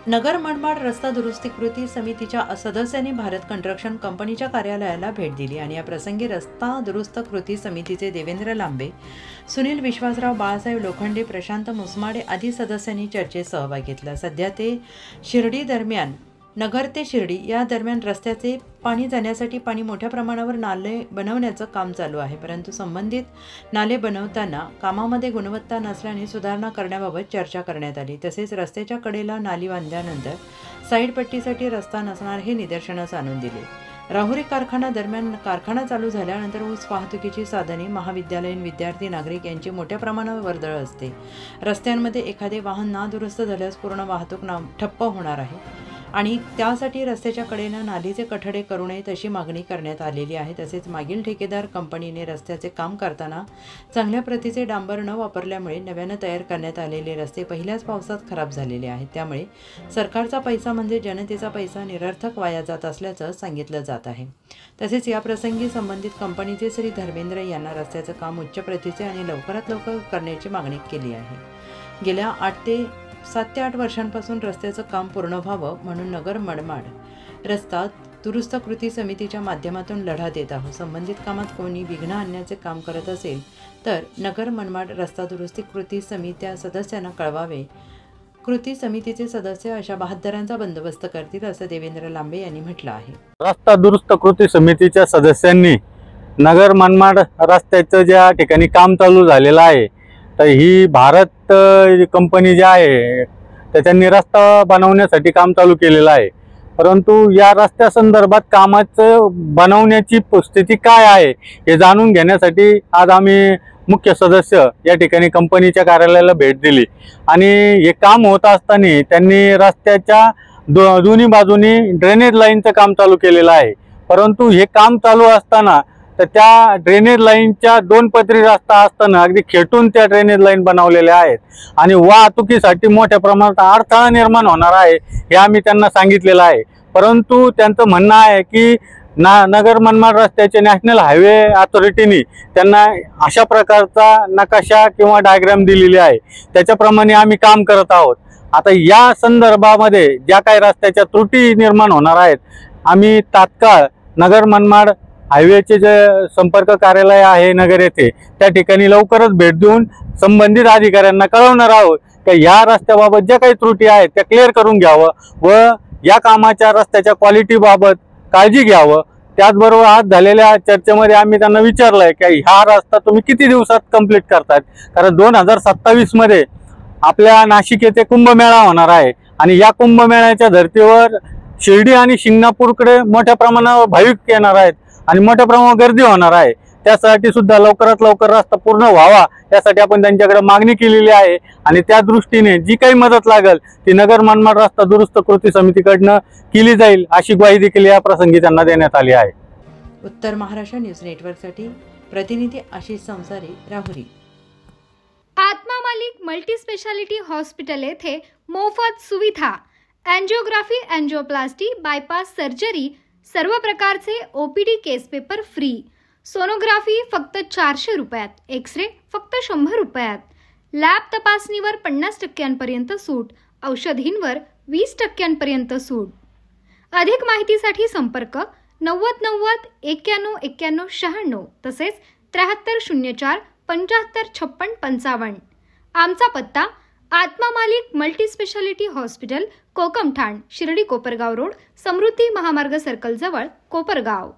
नगर मनमाड रस्ता दुरुस्ती कृती समितीच्या सदस्यांनी भारत कंस्ट्रक्शन कंपनीच्या कार्यालयाला भेट दिली आणि या प्रसंगी रस्ता दुरुस्त कृती समितीचे देवेंद्र लांबे, सुनील विश्वासराव, बाळासाहेब लोखंडे, प्रशांत मुसमाडे आदी सदस्यांनी चर्चेत सहभाग घेतला। सध्या ते शिर्डी दरम्यान नगर ते शिर्डी या दरम्यान रस्त्याचे पाणी जाण्यासाठी मोठ्या प्रमाणावर नाले बनवण्याचं काम चालू आहे, परंतु संबंधित नाले बनवताना कामामध्ये गुणवत्ता नसल्याने सुधारणा करण्याबाबत चर्चा करण्यात आली। तसेच रस्त्याच्या कडेला नाली बांधल्यानंतर साईड पट्टीसाठी रस्ता नसणार हे निदर्शनास आणून दिले। राहुरी कारखाना दरम्यान कारखाना चालू झाल्यानंतर ऊस वाहतुकीची साधने, महाविद्यालयीन विद्यार्थी, नागरिक यांची मोठ्या प्रमाणावर वर्दळ असते। रस्त्यांमध्ये एखादे वाहन नादुरुस्त झाल्यास पूर्ण वाहतूक ठप्प होणार आहे आणि त्यासाठी रस्त्याच्या कडेने नालीचे कठडे करू नयेत अशी मागणी करण्यात आलेली आहे। तसेच मागील ठेकेदार कंपनीने रस्त्याचे काम करताना चांगल्या प्रतीचे डांबर न वापरल्यामुळे नव्याने तयार करण्यात आलेले रस्ते पहिल्याच पावसात खराब झालेले आहेत। त्यामुळे सरकारचा पैसा म्हणजे जनतेचा पैसा निरर्थक वाया जात असल्याचं सांगितलं जात आहे। तसेच या प्रसंगी संबंधित कंपनीचे श्री धर्मेंद्र यांना रस्त्याचं काम उच्च प्रतीचे आणि लवकरात लवकर करण्याची मागणी केली आहे। गेल्या 7 ते 8 वर्षांपासून रस्त्याचं काम पूर्ण व्हावं म्हणून नगर मनमाड रस्ता दुरुस्त कृती समितीच्या माध्यमातून लढा देत आहोत। संबंधित कामात कोणी विघ्न आणण्याचे काम करत असेल तर नगर मनमाड रस्ता दुरुस्ती कृती समित्या सदस्यांना कळवावे। कृती समितीचे सदस्य अशा बहादरांचा बंदोबस्त करतील असं देवेंद्र लांबे यांनी म्हटलं आहे। रस्ता दुरुस्त कृती समितीच्या सदस्यांनी नगर मनमाड रस्त्याचं ज्या ठिकाणी काम चालू झालेलं आहे तर ही भारत कंपनी जी आहे तर त्यांनी रस्ता बनवण्यासाठी काम चालू केलेलं आहे, परंतु या रस्त्या संदर्भात कामाचं बनवण्याची स्थिती काय आहे हे जाणून घेण्यासाठी आज आम्ही मुख्य सदस्य या ठिकाणी कंपनीच्या कार्यालयाला भेट दिली आणि हे काम होत असताना त्यांनी रस्त्याच्या दोन्ही बाजूनी ड्रेनेज लाईनचं काम चालू केलेलं आहे, परंतु हे काम चालू असताना तर त्या ड्रेनेज लाईनच्या 2 पदरी रस्ता असताना अगदी खेटून त्या ड्रेनेज लाईन बनवलेल्या आहेत आणि वाहतुकीसाठी मोठ्या प्रमाणात अडथळा निर्माण होणार आहे हे आम्ही त्यांना सांगितलेलं आहे। परंतु त्यांचं म्हणणं आहे की नगर मनमाड रस्त्याचे नॅशनल हायवे अथॉरिटीने त्यांना अशा प्रकारचा नकाशा किंवा डायग्राम दिलेली आहे, त्याच्याप्रमाणे आम्ही काम करत आहोत। आता या संदर्भामध्ये ज्या काही रस्त्याच्या त्रुटी निर्माण होणार आहेत आम्ही तात्काळ नगर मनमाड हायवेचे जे संपर्क कार्यालय आहे नगर येथे त्या ठिकाणी लवकरच भेट देऊन संबंधित अधिकाऱ्यांना कळवणार आहोत की या रस्त्याबाबत ज्या काही त्रुटी आहेत त्या क्लिअर करून घ्यावं व या कामाच्या रस्त्याच्या क्वालिटीबाबत काळजी घ्यावं। त्याचबरोबर आज झालेल्या चर्चेमध्ये आम्ही त्यांना विचारलंय की हा रस्ता तुम्ही किती दिवसात कंप्लीट करतायत, कारण 2027 मध्ये आपल्या नाशिक येथे कुंभमेळा होणार आहे आणि या कुंभमेळ्याच्या धर्तीवर शिर्डी आणि शिंगणापूरकडे मोठ्या प्रमाणावर भाविक येणार आहेत आणि मोठ्या प्रमाणावर गर्दी होणार आहे। त्यासाठी सुद्धा लवकरात लवकर रस्ता पूर्ण व्हावा यासाठी आपण त्यांच्याकडे मागणी केलेली आहे आणि त्या दृष्टीने जी काही मदत लागेल ती नगर मनमाड रस्ता दुरुस्त कृती समितीकडनं केली जाईल अशी ग्वाही देखील या प्रसंगी त्यांना देण्यात आली आहे। उत्तर महाराष्ट्र न्यूज नेटवर्कसाठी प्रतिनिधी आशिष संसारी, राहुरी। आत्मा मालिक मल्टी स्पेशालिटी हॉस्पिटल येथे मोफत सुविधा, एंजियोग्राफी, एंजियोप्लास्टी, बायपास सर्जरी, सर्व प्रकारचे ओपीडी केस पेपर फ्री, सोनोग्राफी फक्त 400 रुपयात, एक्सरे फक्त 100 रुपयात, लॅब तपासणीवर 50% सूट, औषधींवर 20% सूट। अधिक माहितीसाठी संपर्क 90 90 91 91 96 तसेच 7304 75 56 55। आमचा पत्ता Atma Malik multi speciality hospital, Kokamthan, Shirdi Kopargaon road, Samruddhi Mahamarg circle जवळ, कोपरगाव।